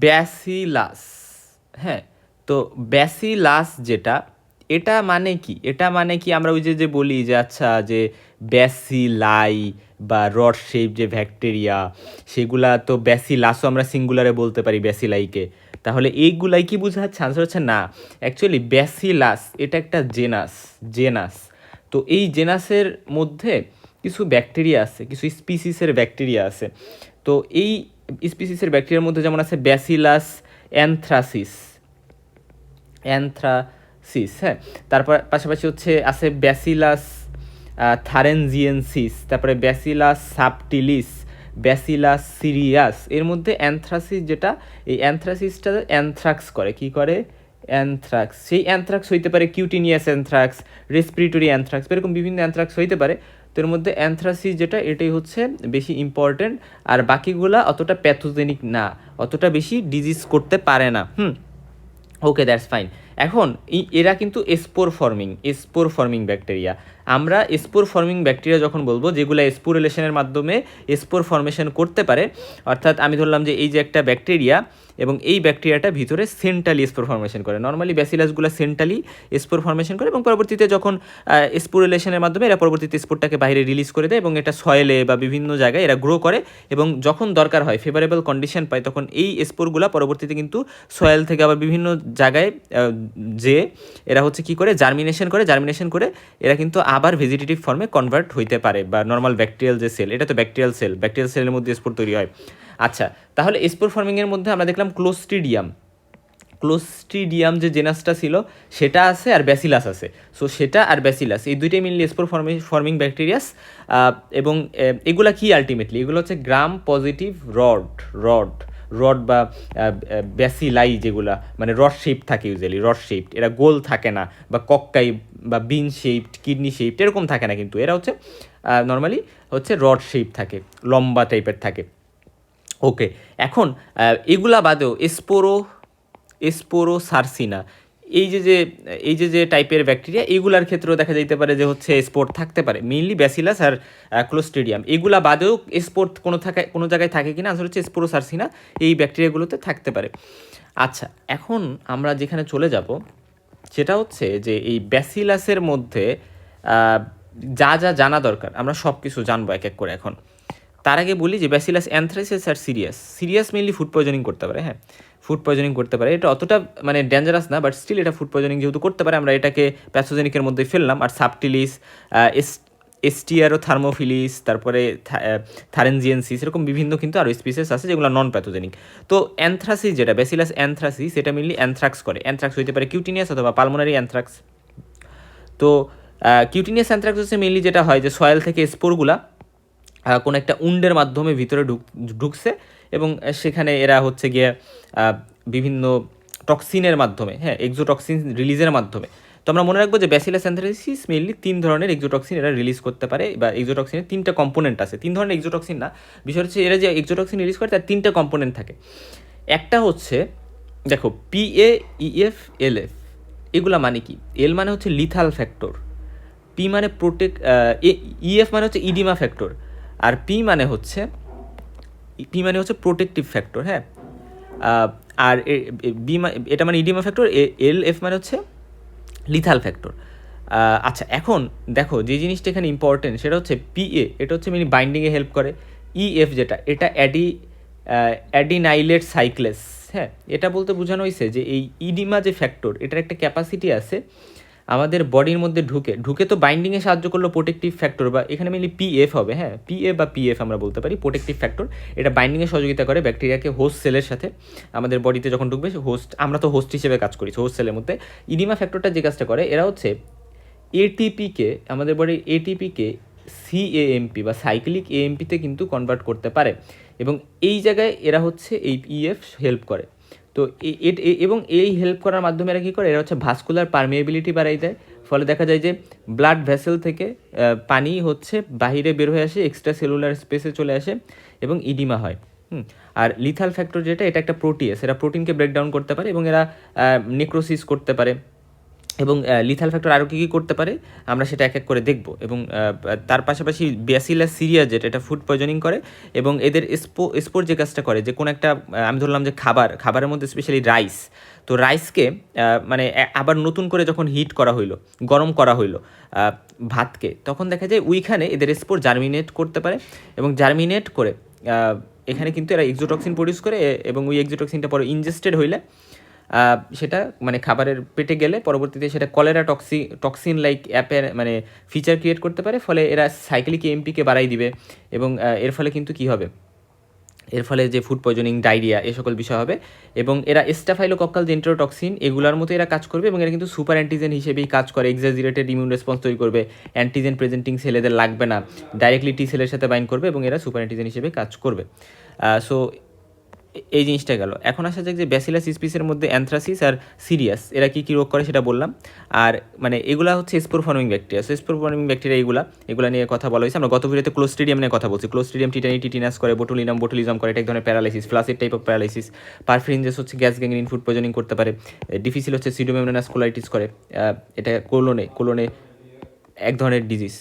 Bacillus. হ্যাঁ, তো bacillus যেটা, এটা মানে কি? এটা মানে কি আমরা ওই যে বলি যে আচ্ছা যে ব্যাসিলাই বা রড শেপ যে ব্যাকটেরিয়া, সেগুলা তো ব্যাসিলাসও আমরা সিঙ্গুলারে বলতে পারি ব্যাসিলাইকে। তাহলে এইগুলাই কি বোঝাচ্ছে? আনসার হচ্ছে না। অ্যাকচুয়ালি ব্যাসিলাস এটা একটা জেনাস। জেনাস তো এই জেনাসের মধ্যে কিছু ব্যাকটেরিয়া আছে, কিছু স্পিসিসের ব্যাকটেরিয়া আছে। তো এই স্পিসিসের ব্যাকটেরিয়ার মধ্যে যেমন আছে ব্যাসিলাস অ্যানথ্রাসিস। অ্যানথ্রাসিস, হ্যাঁ। তারপর পাশাপাশি হচ্ছে আছে ব্যাসিলাস থারেনজিয়েন্সিস, তারপরে ব্যাসিলাস সাবটিলিস, ব্যাসিলাস সিরিয়াস। এর মধ্যে অ্যানথ্রাসিস যেটা, এই অ্যানথ্রাসিসটা অ্যানথ্রাক্স করে। কি করে? অ্যানথ্রাক্স। সেই অ্যানথ্রাক্স হইতে পারে কিউটিনিয়াস অ্যানথ্রাক্স, রেসপিরেটরি অ্যানথ্রাক্স, এরকম বিভিন্ন অ্যানথ্রাক্স হইতে পারে। তো এর মধ্যে অ্যানথ্রাসিস যেটা, এটাই হচ্ছে বেশি ইম্পর্টেন্ট। আর বাকিগুলা অতটা প্যাথোজেনিক না, অতটা বেশি ডিজিজ করতে পারে না। ওকে, দ্যাটস ফাইন। এখন এরা কিন্তু স্পোর ফর্মিং ব্যাকটেরিয়া। আমরা স্পোর ফর্মিং ব্যাকটেরিয়া যখন বলবো, যেগুলো স্পোরেলেশনের মাধ্যমে স্পোর ফর্মেশন করতে পারে, অর্থাৎ আমি ধরলাম যে এই যে একটা ব্যাকটেরিয়া, এবং এই ব্যাকটেরিয়াটা ভিতরে সেন্ট্রালি স্পোর ফর্মেশন করে। নর্মালি ব্যাসিলাসগুলো সেন্ট্রালি স্পোর ফর্মেশন করে, এবং পরবর্তীতে যখন স্পোরেলেশনের মাধ্যমে এরা পরবর্তীতে স্পোরটাকে বাইরে রিলিজ করে দেয়, এবং এটা সয়েলে বা বিভিন্ন জায়গায় এরা গ্রো করে, এবং যখন দরকার হয়, ফেভারেবল কন্ডিশন পায়, তখন এই স্পোরগুলো পরবর্তীতে কিন্তু সয়েল থেকে আবার বিভিন্ন জায়গায় যে এরা হচ্ছে কি করে, জার্মিনেশন করে এরা কিন্তু আবার ভেজিটেটিভ ফর্মে কনভার্ট হইতে পারে। বা নর্মাল ব্যাকটেরিয়াল যে সেল, এটা তো ব্যাকটেরিয়াল সেলের মধ্যে স্পোর তৈরি হয়। আচ্ছা, তাহলে স্পোর ফর্মিংয়ের মধ্যে আমরা দেখলাম ক্লোস্ট্রিডিয়াম যে জেনাসটা ছিল সেটা আছে, আর ব্যাসিলাস আছে। সো সেটা আর ব্যাসিলাস এই দুইটাই মিললে স্পোর ফর্মিং ব্যাকটেরিয়াস। এবং এগুলা কি আলটিমেটলি, এগুলো হচ্ছে গ্রাম পজিটিভ রড বা ব্যাসিলাই, যেগুলা মানে রড শেপ থাকে, ইউজুয়ালি রড শেপ, এরা গোল থাকে না, বা কক্কাই বা বিন শেপড, কিডনি শেপড এরকম থাকে না, কিন্তু এরা হচ্ছে নর্মালি হচ্ছে রড শেপ থাকে, লম্বা টাইপের থাকে। ওকে, এখন এগুলা বাদেও স্পোরোসার্সিনা, এই যে টাইপের ব্যাকটেরিয়া, এইগুলার ক্ষেত্রেও দেখা যেতে পারে যে হচ্ছে স্পোর থাকতে পারে, মেইনলি ব্যাসিলাস আর ক্লোস্ট্রিডিয়াম। এগুলা বাদেও স্পোর কোনো জায়গায় থাকে কিনা, আনসার হচ্ছে স্পোরোসার্সিনা, এই ব্যাকটেরিয়াগুলোতে থাকতে পারে। আচ্ছা, এখন আমরা যেখানে চলে যাব সেটা হচ্ছে যে এই ব্যাসিলাসের মধ্যে যা যা জানা দরকার, আমরা সব কিছু জানবো এক এক করে। এখন তার আগে বলি যে ব্যাসিলাস অ্যানথ্রাসিস আর সিরিয়াস মেইনলি ফুড পয়জনিং করতে পারে। হ্যাঁ, ফুড পয়জনিং করতে পারে। এটা অতটা মানে ডেঞ্জারাস না, বাট স্টিল এটা ফুড পয়জনিং যেহেতু করতে পারে, আমরা এটাকে প্যাথোজেনিকের মধ্যে ফেললাম। আর সাবটিলিস, এস্টিয়ারো থার্মোফিলিস, তারপরে থারেনজিয়েন্সিস, এরকম বিভিন্ন কিন্তু আরও স্পিসিস আছে যেগুলো নন প্যাথোজেনিক। তো অ্যানথ্রাসিস যেটা, ব্যাসিলাস অ্যানথ্রাসিস, এটা মেনলি অ্যানথ্রাক্স করে। অ্যানথ্রাক্স হইতে পারে কিউটিনিয়াস অথবা পালমোনারি অ্যানথ্রাক্স। তো কিউটিনিয়াস অ্যানথ্রাক্স হচ্ছে মেনলি যেটা হয় যে সয়েল থেকে স্পোরগুলা কোনো একটা উন্ডের মাধ্যমে ভিতরে ঢুকছে, এবং সেখানে এরা হচ্ছে গিয়ে বিভিন্ন টক্সিনের মাধ্যমে, হ্যাঁ, এক্সোটক্সিন রিলিজের মাধ্যমে। তো আমরা মনে রাখবো যে ব্যাসিলাস অ্যানথ্রাসিস মেইনলি 3 ধরনের এক্সোটক্সিন এরা রিলিজ করতে পারে, বা এক্সোটক্সিনের 3টা কম্পোনেন্ট আছে। 3 ধরনের এক্সোটক্সিন না, বিষয় হচ্ছে এরা যে এক্সোটক্সিন রিলিজ করে তার 3টা কম্পোনেন্ট থাকে। একটা হচ্ছে, দেখো, PAEF LF, এগুলা মানে কি? এল মানে হচ্ছে লিথাল ফ্যাক্টর, পি মানে ইএফ মানে হচ্ছে ইডিমা ফ্যাক্টর, আর পি মানে হচ্ছে প্রোটেক্টিভ ফ্যাক্টর। হ্যাঁ, আর এটা মানে ইডিমা ফ্যাক্টর, LF মানে হচ্ছে লিথাল ফ্যাক্টর। আচ্ছা, এখন দেখো যে জিনিসটা এখানে ইম্পর্টেন্ট সেটা হচ্ছে PA, এটা হচ্ছে মেনলি বাইন্ডিংয়ে হেল্প করে। EF যেটা, এটা অ্যাডিনাইলেট সাইক্লেস। হ্যাঁ, এটা বলতে বোঝানো হয়েছে যে এই ইডিমা যে ফ্যাক্টর, এটার একটা ক্যাপাসিটি আছে আমাদের বডির মধ্যে ঢুকে তো বাইন্ডিংয়ে সাহায্য করলো প্রোটেক্টিভ ফ্যাক্টর, বা এখানে মেনলি PF হবে। হ্যাঁ, PA বা PF আমরা বলতে পারি, প্রোটেক্টিভ ফ্যাক্টর। এটা বাইন্ডিংয়ে সহযোগিতা করে ব্যাকটেরিয়াকে হোস্ট সেলের সাথে। আমাদের বডিতে যখন ঢুকবে আমরা তো হোস্ট হিসেবে কাজ করি হোস্ট সেলের মধ্যে। ইডিমা ফ্যাক্টরটা যে কাজটা করে, এরা হচ্ছে আমাদের বডির এটিপিকে CAMP বা সাইক্লিক AMPতে কিন্তু কনভার্ট করতে পারে, এবং এই জায়গায় এরা হচ্ছে এই EF হেল্প করে। তো এবং এই হেল্প করার মাধ্যমে এরা কী করে, এরা হচ্ছে ভাস্কুলার পারমিয়েবিলিটি বাড়াই দেয়। ফলে দেখা যায় যে ব্লাড ভেসেল থেকে পানি হচ্ছে বাহিরে বের হয়ে আসে, এক্সট্রা সেলুলার স্পেসে চলে আসে, এবং ইডিমা হয়। আর লিথাল ফ্যাক্টর যেটা, এটা একটা প্রোটিয়াস, এরা প্রোটিনকে ব্রেকডাউন করতে পারে, এবং এরা নেক্রোসিস করতে পারে। এবং লিথাল ফ্যাক্টর আরও কী কী করতে পারে আমরা সেটা এক এক করে দেখব। এবং তার পাশাপাশি ব্যাসিলাস সিরিয়া যেটা এটা ফুড পয়জনিং করে, এবং এদের স্পোর যে কাজটা করে যে কোনো একটা আমি ধরলাম যে খাবারের মধ্যে স্পেশালি রাইস, তো রাইসকে মানে আবার নতুন করে যখন হিট করা হইলো, গরম করা হইলো ভাতকে, তখন দেখা যায় ওইখানে এদের স্পোর জার্মিনেট করতে পারে, এবং জার্মিনেট করে এখানে কিন্তু এরা এক্সোটক্সিন প্রডিউস করে, এবং ওই এক্সোটক্সিনটা পরে ইনজেস্টেড হইলে সেটা মানে খাবারের পেটে গেলে পরবর্তীতে সেটা কলেরা টক্সিন লাইক অ্যাপের মানে ফিচার ক্রিয়েট করতে পারে, ফলে এরা সাইক্লিক এমপিকে বাড়াই দিবে, এবং এর ফলে কিন্তু কী হবে, এর ফলে যে ফুড পয়জনিং, ডায়রিয়া এ সকল বিষয় হবে। এবং এরা স্টাফাইলোকক্কাল যে এন্টেরোটক্সিন এগুলোর মতো এরা কাজ করবে, এবং এরা কিন্তু সুপার অ্যান্টিজেন হিসেবেই কাজ করে, এক্সাজিরেটেড ইমিউন রেসপন্স তৈরি করবে, অ্যান্টিজেন প্রেজেন্টিং সেল এদের লাগবে না, ডাইরেক্টলি টি সেলের সাথে বাইন্ড করবে, এবং এরা সুপার অ্যান্টিজেন হিসেবে কাজ করবে। সো এই জিনিসটা গেল। এখন আসা যাক যে ব্যাসিলাস স্পিসের মধ্যে অ্যানথ্রাসিস আর সিরিয়াস এরা কী কী রোগ করে সেটা বললাম। আর মানে এগুলা হচ্ছে spore forming bacteria. So spore forming bacteria এগুলা নিয়ে কথা বলা হয়েছে। আমরা গত ভিডিওতে ক্লোস্ট্রিডিয়াম নিয়ে কথা বলছি। ক্লোস্ট্রিডিয়াম টিটানাস করে, বোটুলিজম করে, এটা এক ধরনের প্যারালাইসিস, ফ্লাসিড টাইপ অফ প্যারালাইসিস। পারফিরিনজেস হচ্ছে গ্যাস গ্যাংগ্রিন, ফুড পয়জনিং করতে পারে। ডিফিসিল হচ্ছে সিডোমেমব্রেনাস কোলাইটিস করে, এটা কোলনে এক ধরনের ডিজিজ।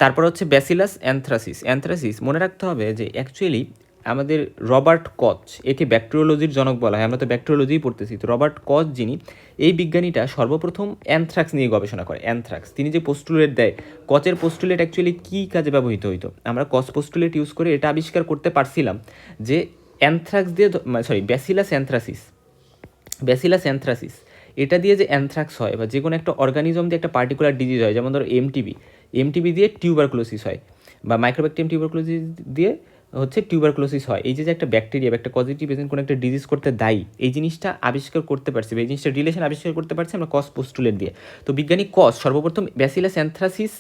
তারপর হচ্ছে ব্যাসিলাস অ্যানথ্রাসিস মনে রাখতে হবে যে অ্যাকচুয়ালি আমাদের রবার্ট কচ, একে ব্যাকটেরিওলজির জনক বলা হয়, আমরা তো ব্যাকটেরিওলজিই পড়তেছি। তো রবার্ট কচ যিনি, এই বিজ্ঞানীটা সর্বপ্রথম অ্যানথ্রাক্স নিয়ে গবেষণা করে। অ্যানথ্রাক্স তিনি যে পোস্টুলেট দেয়, কচের পোস্টুলেট অ্যাকচুয়ালি কী কাজে ব্যবহৃত হইতো, আমরা কচ পোস্টুলেট ইউজ করে এটা আবিষ্কার করতে পারছিলাম যে অ্যানথ্রাক্স দিয়ে ব্যাসিলাস অ্যানথ্রাসিস এটা দিয়ে যে অ্যানথ্রাক্স হয়, বা যে কোনো একটা অর্গানিজম দিয়ে একটা পার্টিকুলার ডিজিজ হয়, যেমন ধরো এমটিবি দিয়ে টিউবারকুলোসিস হয়, বা মাইক্রোব্যাকটেরিয়াম টিউবারকুলোসিস দিয়ে হচ্ছে টিউবারকুলোসিস হয়। এই যে একটা ব্যাকটেরিয়া বা একটা কজিটিভ এজেন্ট কোনো একটা ডিজিজ করতে দায়ী, এই জিনিসটা আবিষ্কার করতে পারছি, এই জিনিসটা রিলেশন আবিষ্কার করতে পারছি আমরা কস পোস্টুলেট দিয়ে। তো বিজ্ঞানী কস সর্বপ্রথম ব্যাসিলাস অ্যানথ্রাসিস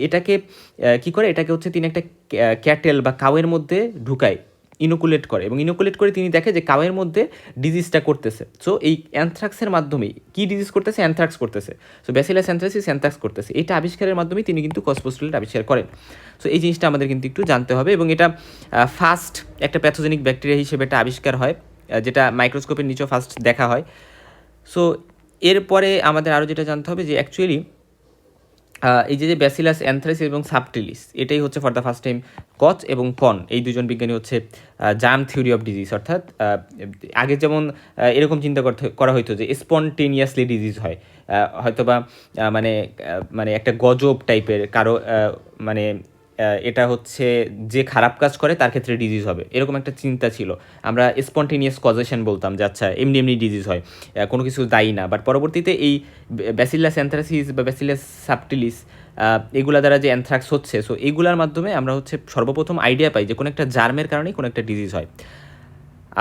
এটাকে কী করে, এটাকে হচ্ছে তিনি একটা ক্যাটেল বা কাউয়ের মধ্যে ঢুকায়, ইনোকুলেট করে, এবং ইনোকুলেট করে তিনি দেখে যে কাউয়ের মধ্যে ডিজিজটা করতেছে। সো এই অ্যানথ্রাক্সের মাধ্যমেই কী ডিজিজ করতেছে, অ্যানথ্রাক্স করতেছে। সো ব্যাসিলাস অ্যানথ্রাসিস অ্যানথ্রাক্স করতেছে, এটা আবিষ্কারের মাধ্যমেই তিনি কিন্তু কস পোস্টুলেট আবিষ্কার করেন। সো এই জিনিসটা আমাদের কিন্তু একটু জানতে হবে, এবং এটা ফার্স্ট একটা প্যাথোজেনিক ব্যাকটেরিয়া হিসেবে এটা আবিষ্কার হয়, যেটা মাইক্রোস্কোপের নিচেও ফার্স্ট দেখা হয়। সো এরপরে আমাদের আরও যেটা জানতে হবে যে অ্যাকচুয়ালি এই যে ব্যাসিলাস অ্যানথ্রাসিস এবং সাবটিলিস এটাই হচ্ছে ফর দ্য ফার্স্ট টাইম কচ এবং কন এই দুজন বিজ্ঞানী হচ্ছে জার্ম থিওরি অফ ডিজিজ, অর্থাৎ আগে যেমন এরকম চিন্তা করা হইতো যে স্পন্টেনিয়াসলি ডিজিজ হয়, হয়তোবা মানে একটা গজব টাইপের কারো মানে এটা হচ্ছে যে খারাপ কাজ করে তার ক্ষেত্রে ডিজিজ হবে, এরকম একটা চিন্তা ছিল। আমরা স্পন্টেনিয়াস কজেশন বলতাম যে আচ্ছা এমনি ডিজিজ হয়, কোনো কিছু দায়ী না। বাট পরবর্তীতে এই ব্যাসিলাস অ্যানথ্রাসিস বা ব্যাসিলাস সাবটিলিস এগুলা দ্বারা যে অ্যানথ্রাক্স হচ্ছে, সো এইগুলার মাধ্যমে আমরা হচ্ছে সর্বপ্রথম আইডিয়া পাই যে কোনো একটা জার্মের কারণেই কোনো একটা ডিজিজ হয়।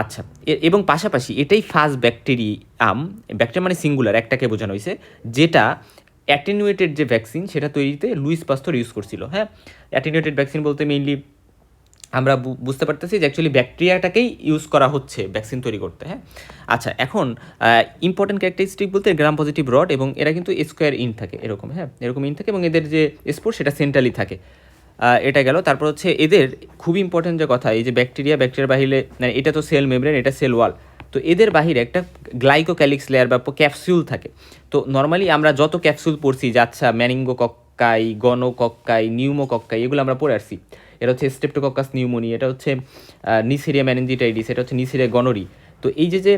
আচ্ছা, এবং পাশাপাশি এটাই ফার্স্ট ব্যাকটেরিয়া মানে সিঙ্গুলার একটাকে বোঝানো হয়েছে, যেটা অ্যাটেনুয়েটেড যে ভ্যাকসিন সেটা তৈরিতে লুইস পাস্তর ইউজ করছিল। হ্যাঁ, অ্যাটেনুয়েটেড ভ্যাকসিন বলতে মেইনলি আমরা বুঝতে পারতেছি যে অ্যাকচুয়ালি ব্যাকটেরিয়াটাকেই ইউজ করা হচ্ছে ভ্যাকসিন তৈরি করতে। হ্যাঁ, আচ্ছা, এখন ইম্পর্টেন্ট ক্যারেক্টারিস্টিক বলতে গ্রাম পজিটিভ রড, এবং এরা কিন্তু স্কোয়ার ইন থাকে এরকম, হ্যাঁ এরকম ইন থাকে, এবং এদের যে স্পোর সেটা সেন্ট্রালি থাকে। এটা গেল। তারপর হচ্ছে এদের খুব ইম্পর্টেন্ট যে কথা, এই যে ব্যাকটেরিয়ার বাহিরে মানে এটা তো সেল মেমব্রেন, এটা সেল ওয়াল, তো এদের বাহিরে একটা গ্লাইকোক্যালিক্স লেয়ার বা ক্যাপসুল থাকে। তো নর্মালি আমরা যত ক্যাপসুল পড়ছি যে আচ্ছা ম্যানিঙ্গোকক্কাই, গনোকক্কাই, নিউমোকক্কাই এগুলো আমরা পড়ে আসছি। এটা হচ্ছে স্টেপ্টোকক্কাস নিউমোনি, এটা হচ্ছে নিসেরিয়া ম্যানিনজিটাইডিস, এটা হচ্ছে নিসেরিয়া গনোরি। তো এই যে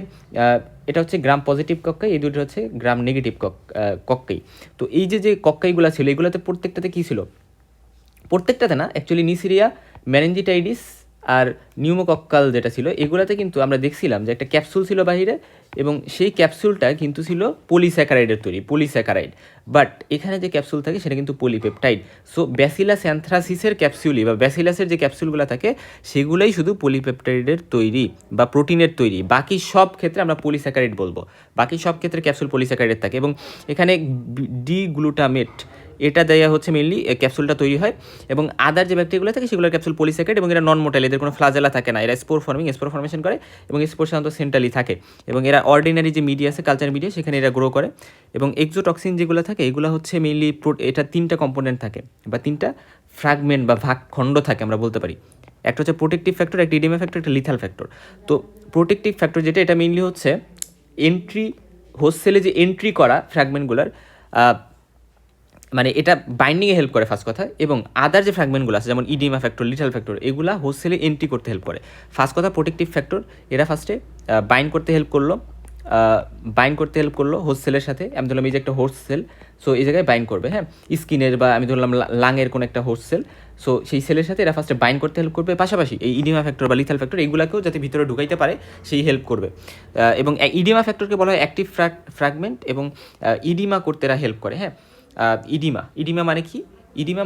এটা হচ্ছে গ্রাম পজিটিভ কক্কাই, এই দুটো হচ্ছে গ্রাম নেগেটিভ কক্কাই। তো এই যে কক্কাইগুলো ছিল এগুলোতে প্রত্যেকটাতে কী ছিল, প্রত্যেকটাতে না অ্যাকচুয়ালি নিসেরিয়া ম্যানিনজিটাইডিস আর নিউমোকক্কাল যেটা ছিল এগুলাতে কিন্তু আমরা দেখছিলাম যে একটা ক্যাপসুল ছিল বাহিরে, এবং সেই ক্যাপসুলটা কিন্তু ছিল পলিস্যাকারাইডের তৈরি, পলিস্যাকারাইড। বাট এখানে যে ক্যাপসুল থাকে সেটা কিন্তু পলিপেপটাইড। সো ব্যাসিলাস অ্যানথ্রাসিসের ক্যাপসুলই বা ব্যাসিলাসের যে ক্যাপসুলগুলো থাকে সেগুলোই শুধু পলিপেপটাইডের তৈরি বা প্রোটিনের তৈরি, বাকি সব ক্ষেত্রে আমরা পলিস্যাকারাইড বলবো, বাকি সব ক্ষেত্রে ক্যাপসুল পলিস্যাকারাইডের থাকে। এবং এখানে ডিগ্লুটামেট এটা দেওয়া হচ্ছে মেনলি ক্যাপসুলটা তৈরি হয়, এবং আদার যে ব্যাকটেরিয়াগুলো থাকে সেগুলোর ক্যাপসুল পলিস্যাকারাইড, এবং এরা নন মোটাইল, এদের কোনো ফ্লাজেলা থাকে না, এরা স্পোর ফর্মেশন করে, এবং স্পোর সাধারণত সেন্ট্রালি থাকে, এবং এরা অর্ডিনারি যে মিডিয়া আছে কালচার মিডিয়া সেখানে এরা গ্রো করে। এবং এক্সোটক্সিন যেগুলো থাকে এগুলো হচ্ছে মেনলি এটা তিনটা কম্পোনেন্ট থাকে বা তিনটা ফ্র্যাগমেন্ট বা খণ্ড থাকে আমরা বলতে পারি। একটা হচ্ছে প্রোটেক্টিভ ফ্যাক্টর, একটা ইডিমা ফ্যাক্টর, একটা লিথাল ফ্যাক্টর। তো প্রোটেক্টিভ ফ্যাক্টর যেটা, এটা মেনলি হচ্ছে এন্ট্রি হোস্ট সেলে যে এন্ট্রি করা ফ্র্যাগমেন্টগুলোর মানে এটা বাইন্ডিংয়ে হেল্প করে ফার্স্ট কথা, এবং আদার যে ফ্র্যাগমেন্টগুলো আছে যেমন ইডিমা ফ্যাক্টর, লিটাল ফ্যাক্টর, এগুলা হোস্ট সেলে এন্ট্রি করতে হেল্প করে। ফার্স্ট কথা প্রোটেক্টিভ ফ্যাক্টর, এরা ফার্স্টে বাইন্ড করতে হেল্প করলো হোস্ট সেলের সাথে। আমি ধরলাম এই যে একটা হোস্ট সেল, সো এই জায়গায় বাইন্ড করবে, হ্যাঁ, স্কিনের বা আমি ধরলাম লাংয়ের কোনো একটা হোস্ট সেল, সো সেই সেলের সাথে এরা ফার্স্টে বাইন্ড করতে হেল্প করবে, পাশাপাশি এই ইডিমা ফ্যাক্টর বা লিথাল ফ্যাক্টর এগুলোকেও যাতে ভিতরে ঢুকাইতে পারে সেই হেল্প করবে। এবং ইডিমা ফ্যাক্টরকে বলা হয় অ্যাক্টিভ ফ্র্যাগমেন্ট, এবং ইডিমা করতে এরা হেল্প করে, হ্যাঁ। ইডিমা মানে কি? ইডিমা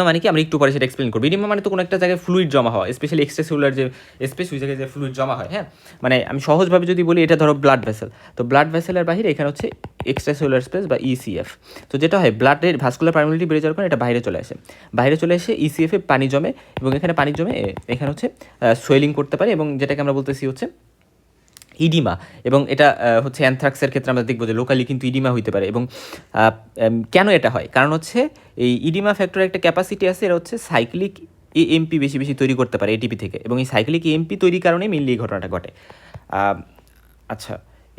মানে কি আমরা একটু পরে সেটা এক্সপ্লেন করবো। ইডিমা মানে তো কোনো একটা জায়গায় ফ্লুইড জমা হওয়া, স্পেশালি এক্সট্রাসেলুলার যে স্পেস, ওই জায়গায় যে ফ্লুইড জমা হয়, হ্যাঁ। মানে আমি সহজভাবে যদি বলি, এটা ধরো ব্লাড ভেসেল, তো ব্লাড ভেসেলের বাহিরে এখানে হচ্ছে এক্সট্রাসেলুলার স্পেস বা ইসিএফ। তো যেটা হয় ব্লাডের ভাস্কুলার পারমিয়াবিলিটি বেড়ে যাওয়ার কারণে এটা বাইরে চলে এসে ইসিএফে পানি জমে, এবং এখানে পানি জমে এখানে হচ্ছে সোয়েলিং করতে পারে, এবং যেটাকে আমরা বলতেছি হচ্ছে ইডিমা। এবং এটা হচ্ছে অ্যানথ্রাক্সের ক্ষেত্রে আমরা দেখবো যে লোকালি কিন্তু ইডিমা হইতে পারে। এবং কেন এটা হয়? কারণ হচ্ছে এই ইডিমা ফ্যাক্টরের একটা ক্যাপাসিটি আছে, এটা হচ্ছে সাইক্লিক এএমপি বেশি বেশি তৈরি করতে পারে এটিপি থেকে, এবং এই সাইক্লিক এএমপি তৈরির কারণেই মেনলি এই ঘটনাটা ঘটে। আচ্ছা,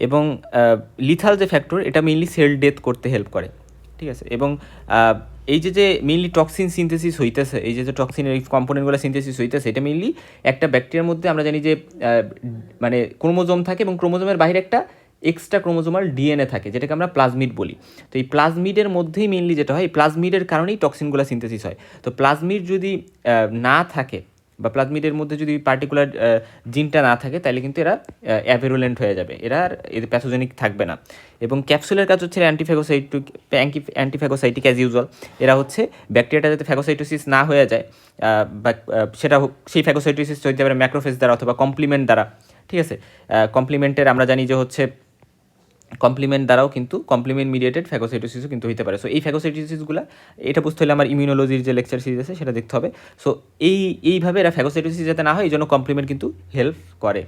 এবং লিথাল যে ফ্যাক্টর, এটা মেনলি সেল ডেথ করতে হেল্প করে, ঠিক আছে। এবং এই যে মেইনলি টক্সিন সিনথেসিস হইতেছে, এই যে টক্সিনের এই কম্পোনেন্টগুলো সিনথেসিস হইতেছে, এটা মেইনলি একটা ব্যাকটেরিয়ার মধ্যে আমরা জানি যে মানে ক্রোমোজোম থাকে, এবং ক্রোমোজোমের বাইরে একটা এক্সট্রা ক্রোমোজোমাল ডিএনএ থাকে, যেটাকে আমরা প্লাজমিড বলি। তো এই প্লাজমিডের মধ্যেই মেইনলি যেটা হয়, এই প্লাজমিডের কারণেই টক্সিনগুলো সিনথেসিস হয়। তো প্লাজমিড যদি না থাকে, বা প্লাজমিডের মধ্যে যদি পার্টিকুলার জিনটা না থাকে, তাহলে কিন্তু এরা অ্যাভেরুলেন্ট হয়ে যাবে, এরা আর এদের প্যাথোজেনিক থাকবে না। এবং ক্যাপসুলের কাজ হচ্ছে অ্যান্টিফ্যাগোসাইটিক অ্যাজ ইউজুয়াল। এরা হচ্ছে ব্যাকটেরিয়াটা যাতে ফ্যাগোসাইটোসিস না হয়ে যায়, বা সেটা সেই ফ্যাগোসাইটোসিস হইতে পারে ম্যাক্রোফেজ দ্বারা অথবা কমপ্লিমেন্ট দ্বারা, ঠিক আছে। কমপ্লিমেন্টের আমরা জানি যে হচ্ছে কমপ্লিমেন্ট দ্বারাও কিন্তু কমপ্লিমেন্ট মিডিয়েটেড ফ্যাগোসাইটোসিসও কিন্তু হতে পারে। সো এই ফ্যাগোসাইটোসিসগুলো, এটা বুঝতে হলে আমার ইমিউনোলজির যে লেকচার সিরিজ আছে সেটা দেখতে হবে। সো এইভাবে এরা ফ্যাগোসাইটোসিস যাতে না হয়, এই জন্য কমপ্লিমেন্ট কিন্তু হেল্প করে।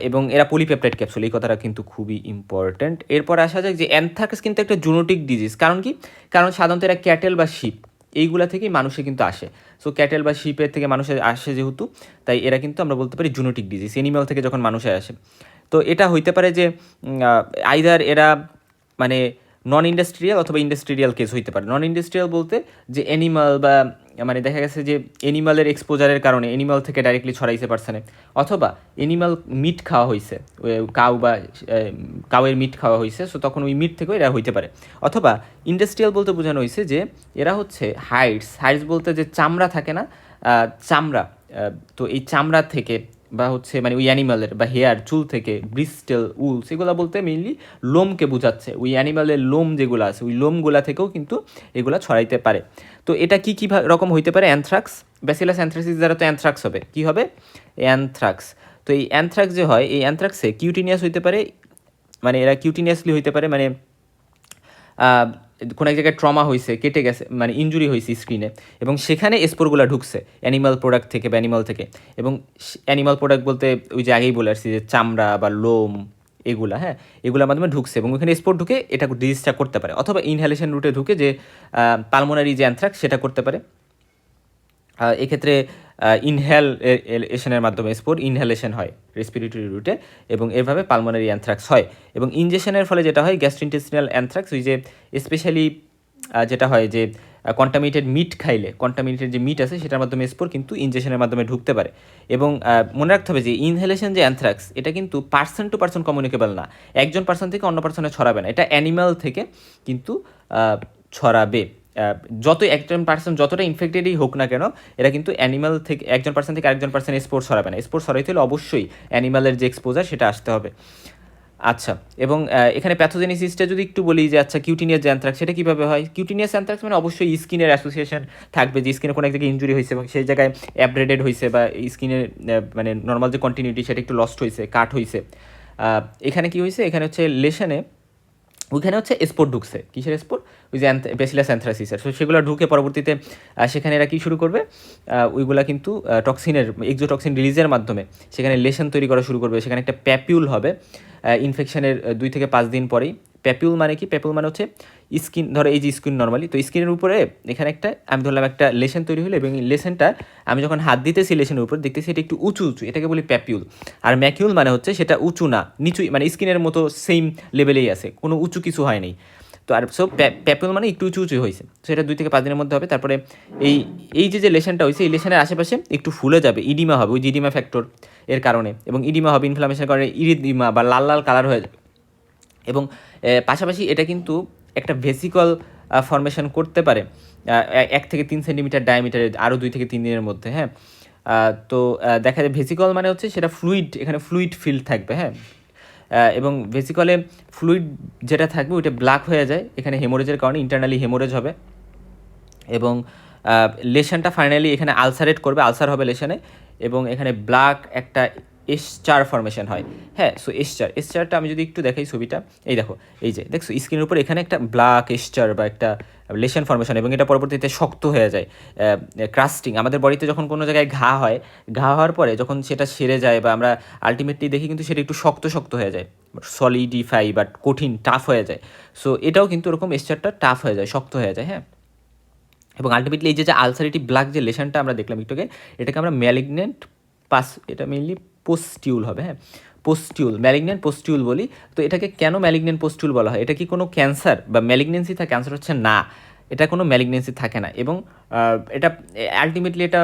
এবং এরা পলিপেপটাইড ক্যাপসুল, এই কথাটা কিন্তু খুবই ইম্পর্ট্যান্ট। এরপর আসা যাক যে অ্যানথ্রাক্স কিন্তু একটা জুনোটিক ডিজিজ। কারণ কি? কারণ সাধারণত এরা ক্যাটেল বা শিপ এইগুলা থেকেই মানুষে কিন্তু আসে। সো ক্যাটেল বা শিপের থেকে মানুষে আসে যেহেতু, তাই এরা কিন্তু আমরা বলতে পারি জুনোটিক ডিজিজ, এনিম্যাল থেকে যখন মানুষে আসে। তো এটা হইতে পারে যে আইদার এরা মানে নন ইন্ডাস্ট্রিয়াল অথবা ইন্ডাস্ট্রিয়াল কেস হইতে পারে। নন ইন্ডাস্ট্রিয়াল বলতে যে অ্যানিমাল বা মানে দেখা গেছে যে অ্যানিমালের এক্সপোজারের কারণে অ্যানিমাল থেকে ডাইরেক্টলি ছড়াইছে পারসনে, অথবা অ্যানিমাল মিট খাওয়া হয়েছে, কাউ বা কাউয়ের মিট খাওয়া হয়েছে, সো তখন ওই মিট থেকেও এরা হইতে পারে। অথবা ইন্ডাস্ট্রিয়াল বলতে বোঝানো হয়েছে যে এরা হচ্ছে হাইডস বলতে যে চামড়া থাকে না, চামড়া, তো এই চামড়া থেকে বা হচ্ছে মানে ওই অ্যানিমালের বা হেয়ার চুল থেকে, ব্রিস্টেল উল, সেগুলো বলতে মেইনলি লোমকে বোঝাচ্ছে। ওই অ্যানিমালের লোম যেগুলো আছে, ওই লোমগুলা থেকেও কিন্তু এগুলা ছড়াইতে পারে। তো এটা কী রকম হইতে পারে? অ্যানথ্রাক্স, ব্যাসিলাস অ্যানথ্রাসিস দ্বারা তো অ্যানথ্রাক্স হবে, কী হবে? অ্যানথ্রাক্স। তো এই অ্যানথ্রাক্স যে হয়, এই অ্যানথ্রাক্সে কিউটিনিয়াস হইতে পারে, মানে এরা কিউটিনিয়াসলি হইতে পারে, মানে কোনো এক জায়গায় ট্রমা হয়েছে, কেটে গেছে, মানে ইনজুরি হয়েছে স্ক্রিনে, এবং সেখানে স্পোরগুলো ঢুকছে অ্যানিমাল প্রোডাক্ট থেকে বা অ্যানিমাল থেকে। এবং অ্যানিমাল প্রোডাক্ট বলতে ওই যে আগেই বলে আসছি যে চামড়া বা লোম এগুলা, হ্যাঁ, এগুলোর মাধ্যমে ঢুকছে, এবং ওখানে স্পোর ঢুকে এটা ডিজিজটা করতে পারে, অথবা ইনহ্যালেশন রুটে ঢুকে যে পালমোনারি যে অ্যানথ্রাক্স সেটা করতে পারে। এক্ষেত্রে ইনহ্যালেশনের মাধ্যমে স্পোর ইনহ্যালেশন হয় রেসপিরেটরি রুটে, এবং এভাবে পালমোনারি অ্যানথ্রাক্স হয়। এবং ইনজেকশনের ফলে যেটা হয় গ্যাস্ট্রোইন্টেস্টিনাল অ্যানথ্রাক্স, ওই যে স্পেশালি যেটা হয় যে কন্টামিনেটেড মিট খাইলে, কন্টামিনেটেড যে মিট আছে সেটার মাধ্যমে স্পোর কিন্তু ইনজেকশনের মাধ্যমে ঢুকতে পারে। এবং মনে রাখতে হবে যে ইনহেলেশন যে অ্যানথ্রাক্স, এটা কিন্তু পার্সন টু পার্সন কমিউনিকেবল না, একজন পার্সন থেকে অন্য পার্সনে ছড়াবে না, এটা অ্যানিমাল থেকে কিন্তু ছড়াবে। একজন পার্সন যতটা ইনফেক্টেডই হোক না কেন, এরা কিন্তু অ্যানিমাল থেকে একজন পার্সন থেকে আরেকজন পার্সন স্পোর ছড়াবে না। স্পোর ছড়াইতে হলে অবশ্যই অ্যানিমালের যে এক্সপোজার সেটা আসতে হবে। আচ্ছা, এবং এখানে প্যাথোজেনিসিসটা যদি একটু বলি যে আচ্ছা কিউটিনিয়াস যে অ্যানথ্রাক্স সেটা কীভাবে হয়? কিউটিনিয়াস অ্যানথ্রাক্স মানে অবশ্যই স্কিনের অ্যাসোসিয়েশন থাকবে, যে স্কিনে কোনো এক জায়গায় ইঞ্জুরি হয়েছে এবং সেই জায়গায় অ্যাব্রেডেড হয়েছে, বা স্কিনের মানে নর্মাল যে কন্টিনিউটি সেটা একটু লস্ট হয়েছে, কাট হয়েছে। এখানে কি হয়েছে? এখানে হচ্ছে লেশনে ওইখানে হচ্ছে স্পোর ঢুকছে, কিসের স্পোর? ওই যে ব্যাসিলাস অ্যানথ্রাসিসের। সো সেগুলো ঢুকে পরবর্তীতে সেখানে এরা কী শুরু করবে? ওইগুলা কিন্তু টক্সিনের এক্সোটক্সিন রিলিজের মাধ্যমে সেখানে লেশন তৈরি করা শুরু করবে, সেখানে একটা প্যাপিউল হবে। ইনফেকশনের 2 থেকে 5 দিন পরেই প্যাপিউল মানে কি? প্যাপিউল মানে হচ্ছে স্কিন, ধরো এই যে স্কিন নর্মালি, তো স্কিনের উপরে এখানে একটা আমি ধরলাম একটা লেশন তৈরি হলো, এবং এই লেশনটা আমি যখন হাত দিতেছি লেশনের উপর দেখতেছি এটা একটু উঁচু উঁচু, এটাকে বলি প্যাপিউল। আর ম্যাকিউল মানে হচ্ছে সেটা উঁচু না, নিচুই, মানে স্কিনের মতো সেম লেভেলেই আছে, কোনো উঁচু কিছু হয় নাই। তো আর সো প্যাপিউল মানে একটু উঁচু উঁচু হয়েছে, তো এটা 2 থেকে 5 দিনের মধ্যে হবে। তারপরে এই এই যে লেশনটা হয়েছে, এই লেশনের আশেপাশে একটু ফুলে যাবে, ইডিমা হবে, ওই যে ইডিমা ফ্যাক্টর এর কারণে, এবং ইডিমা হবে ইনফ্লামেশনের কারণে, ইরিদিমা বা লাল লাল কালার হয়ে যাবে। এবং পাশাপাশি এটা কিন্তু একটা ভেসিকল ফর্মেশন করতে পারে 1 থেকে 3 সেন্টিমিটার ডায়ামিটারে আরও 2 থেকে 3 দিনের মধ্যে, হ্যাঁ। তো দেখা যায় ভেসিকল মানে হচ্ছে সেটা ফ্লুইড, এখানে ফ্লুইড ফিল্ড থাকবে, হ্যাঁ। এবং ভেসিকলে ফ্লুইড যেটা থাকবে ওইটা ব্ল্যাক হয়ে যায়, এখানে হেমোরেজের কারণে ইন্টারনালি হেমোরেজ হবে, এবং লেশনটা ফাইনালি এখানে আলসারেট করবে, আলসার হবে লেশনে, এবং এখানে ব্ল্যাক একটা এসচার ফর্মেশন হয়, হ্যাঁ। সো এসচারটা আমি যদি একটু দেখাই ছবিটা, এই দেখো, এই যে দেখছো স্কিনের উপর এখানে একটা ব্ল্যাক এসচার বা একটা লেশন ফর্মেশন, এবং এটা পরবর্তীতে শক্ত হয়ে যায়, ক্রাস্টিং। আমাদের বডিতে যখন কোনো জায়গায় ঘা হয়, ঘা হওয়ার পরে যখন সেটা সেরে যায় বা আমরা আলটিমেটলি দেখি কিন্তু সেটা একটু শক্ত শক্ত হয়ে যায়, সলিডিফাই বা কঠিন টাফ হয়ে যায়। সো এটাও কিন্তু ওরকম এসচারটা টাফ হয়ে যায়, শক্ত হয়ে যায়, হ্যাঁ। এবং আলটিমেটলি এই যে আলসারেটিভ ব্ল্যাক যে লেশনটা আমরা দেখলাম একটু আগে, এটাকে আমরা ম্যালিগনেন্ট এটা মেইনলি পোস্টিউল হবে, হ্যাঁ, পোস্টিউল, ম্যালিগনেন্ট পোস্টিউল বলি। তো এটাকে কেন ম্যালিগনেন্ট পোস্টিউল বলা হয়? এটা কি কোনো ক্যান্সার বা ম্যালিগনেন্সি থাকে? ক্যান্সার হচ্ছে না, এটা কোনো ম্যালিগনেন্সি থাকে না, এবং এটা আলটিমেটলি এটা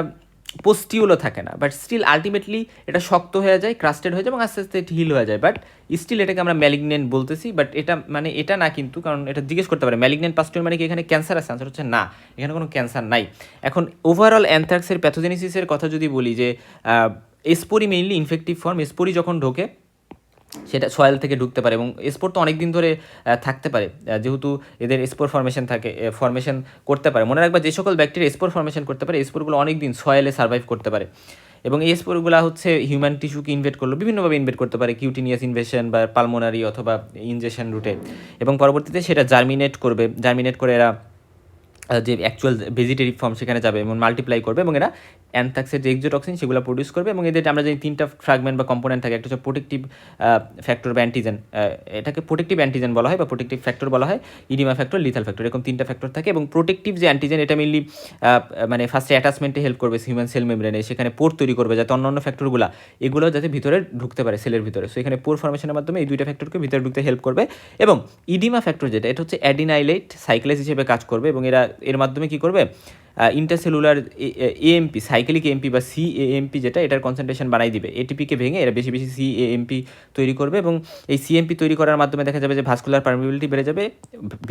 পোস্টিউলও থাকে না, বাট স্টিল আলটিমেটলি এটা শক্ত হয়ে যায়, ক্রাস্টেড হয়ে যায়, এবং আস্তে আস্তে হিল হয়ে যায়, বাট স্টিল এটাকে আমরা ম্যালিগনেন্ট বলতেছি। বাট এটা মানে এটা না কিন্তু, কারণ এটা জিজ্ঞেস করতে পারে ম্যালিগনেন্ট পাস্টিউল মানে কি এখানে ক্যান্সার আছে? আনসার হচ্ছে না, এখানে কোনো ক্যান্সার নাই। এখন ওভারঅল অ্যানথ্রাক্সের প্যাথোজেনেসিসের কথা যদি বলি, যে এসপোরি মেইনলি ইনফেক্টিভ ফর্ম, এসপোরি যখন ঢোকে সেটা সয়েল থেকে ঢুকতে পারে, এবং স্পোর তো অনেক দিন ধরে থাকতে পারে, যেহেতু এদের স্পোর ফর্মেশন থাকে, ফর্মেশন করতে পারে। মনে রাখবা যে সকল ব্যাকটেরিয়া স্পোর ফর্মেশন করতে পারে, স্পোরগুলো অনেক দিন সয়েলে সার্ভাইভ করতে পারে, এবং এই স্পোরগুলো হচ্ছে হিউম্যান টিস্যুকে ইনভেট করলো, বিভিন্নভাবে ইনভেট করতে পারে, কিউটিনিয়াস ইনভেশন বা পালমোনারি অথবা ইনজেকশন রুটে, এবং পরবর্তীতে সেটা জার্মিনেট করবে, জার্মিনেট করে এরা যে অ্যাকচুয়াল ভেজিটেটিভ ফর্ম সেখানে যাবে এবং মাল্টিপ্লাই করবে, এবং এরা অ্যানথ্রাক্সের যে এক্সোটক্সিন সেগুলো প্রডিউস করবে, এবং এদের আমরা যে 3টা ফ্র্যাগমেন্ট বা কম্পোনেন্ট থাকে, একটা হচ্ছে প্রোটেক্টিভ ফ্যাক্টর বা অ্যান্টিজেন, এটাকে প্রোটেক্টিভ অ্যান্টিজেন বলা হয় বা প্রোটেক্টিভ ফ্যাক্টর বলা হয়, ইডিমা ফ্যাক্টর, লিথাল ফ্যাক্টর, এরকম 3টা ফ্যাক্টর থাকে। এবং প্রোটেক্টিভ যে অ্যান্টিজেন এটা মেনলি মানে ফার্স্টে অ্যাটাচমেন্টে হেল্প করবে হিউম্যান সেল মেমব্রেনে, সেখানে পোর তৈরি করবে যাতে অন্যান্য ফ্যাক্টরগুলো এগুলো যাতে ভিতরে ঢুকতে পারে সেলের ভিতরে। সো এখানে পোর ফর্মেশনের মাধ্যমে এই 2টা ফ্যাক্টরকে ভিতরে ঢুকতে হেল্প করবে। এবং ইডিমা ফ্যাক্টর যেটা, এটা হচ্ছে অ্যাডিনাইলেট সাইক্লেজ হিসেবে কাজ করবে, এবং এর মাধ্যমে কী করবে, ইন্টারসেলুলার এএমপি, সাইক্লিক এএমপি বা সিএএমপি যেটা, এটার কনসেন্ট্রেশন বানাই দিবে, এটিপিকে ভেঙে এরা বেশি বেশি সিএএমপি তৈরি করবে, এবং এই সিএমপি তৈরি করার মাধ্যমে দেখা যাবে যে ভাস্কুলার পারমিবিলিটি বেড়ে যাবে,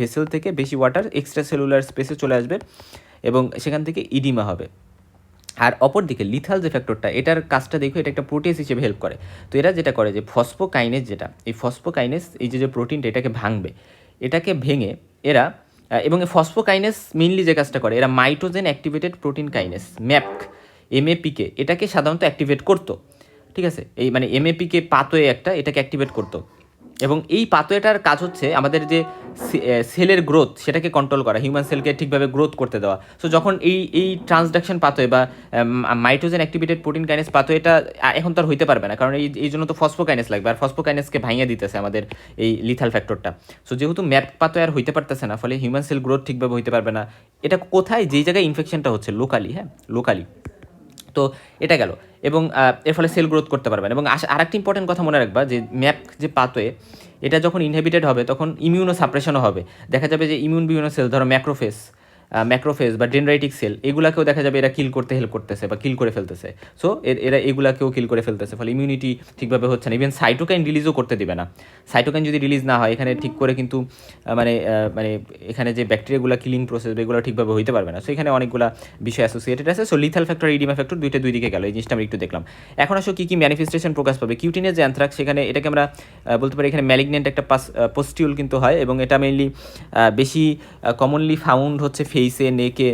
ভেসেল থেকে বেশি ওয়াটার এক্সট্রা সেলুলার স্পেসে চলে আসবে, এবং সেখান থেকে ইডিমা হবে। আর অপরদিকে লিথাল যে ফ্যাক্টরটা, এটার কাজটা দেখো, এটা একটা প্রোটিয়েস হিসেবে হেল্প করে। তো এরা যেটা করে যে ফসফোকাইনেস যেটা, এই ফসফোকাইনেস এই যে প্রোটিনটা এটাকে ভাঙবে, এটাকে ভেঙে এরা এবং এই ফসফোকাইনেস মেইনলি যে কাজটা করে, এরা মাইটোজেন অ্যাক্টিভেটেড প্রোটিন কাইনেস ম্যাপক, এমএপিকে এটাকে সাধারণত অ্যাক্টিভেট করতো, ঠিক আছে। এই মানে এমএপিকে পাতোয়ে একটা এটাকে অ্যাক্টিভেট করতো, এবং এই পাতোয়েটার কাজ হচ্ছে আমাদের যে সেলের গ্রোথ সেটাকে কন্ট্রোল করা, হিউম্যান সেলকে ঠিকভাবে গ্রোথ করতে দেওয়া। সো যখন এই ট্রান্সডাকশন পাতোয়ে বা মাইটোজেন অ্যাক্টিভেটেড প্রোটিন কাইনেস পাতোয়েটা এখন তো আর হইতে পারবে না, কারণ এই জন্য তো ফসফোকাইনেস লাগবে, আর ফসফোকাইনেসকে ভাঙিয়ে দিতেছে আমাদের এই লিথাল ফ্যাক্টরটা। সো যেহেতু ম্যাপ পাতোয়ে আর হইতে পারতেছে না, ফলে হিউম্যান সেল গ্রোথ ঠিকভাবে হইতে পারবে না। এটা কোথায়, যেই জায়গায় ইনফেকশনটা হচ্ছে লোকালি, হ্যাঁ লোকালি, তো এটা গেল। এবং এর ফলে সেল গ্রোথ করতে পারবেন। এবং আরেকটা ইম্পর্টেন্ট কথা মনে রাখবা, যে ম্যাপ যে পাতোয়ে এটা যখন ইনহেবিটেড হবে তখন ইমিউনো সাপ্রেশনও হবে। দেখা যাবে যে ইমিউন বিভিন্ন সেল, ধরো ম্যাক্রোফেজ বা ডেনড্রাইটিক সেল, এগুলাকেও দেখা যাবে এরা কিল করতে হেল্প করতেছে বা কিল করে ফেলতেছে। সো এরা এগুলাকেও কিল করে ফেলতেছে, ফলে ইমিউনিটি ঠিকভাবে হচ্ছে না। ইভেন সাইটোকাইন রিলিজও করতে দিবে না। সাইটোকাইন যদি রিলিজ না হয় এখানে ঠিক করে কিন্তু মানে এখানে যে ব্যাকটেরিয়াগুলো কিলিং প্রসেস এগুলো ঠিকভাবে হইতে পারবে না। সো এখানে অনেকগুলো বিষয় অ্যাসোসিয়েটেড আছে। So lethal factor, oedema factor, দুই দিকে গেল, এই জিনিসটা আমরা একটু দেখলাম। এখন আসলে কী ম্যানিফেস্টেশন প্রকাশ পাবে কিউটিনিয়াস যে অ্যানথ্রাক্স, সেখানে এটাকে আমরা বলতে পারি এখানে ম্যালিগনেন্ট একটা পোস্টিউল কিন্তু হয়, এবং এটা মেইনলি বেশি কমনলি ফাউন্ড হচ্ছে ফেসে, নেকে,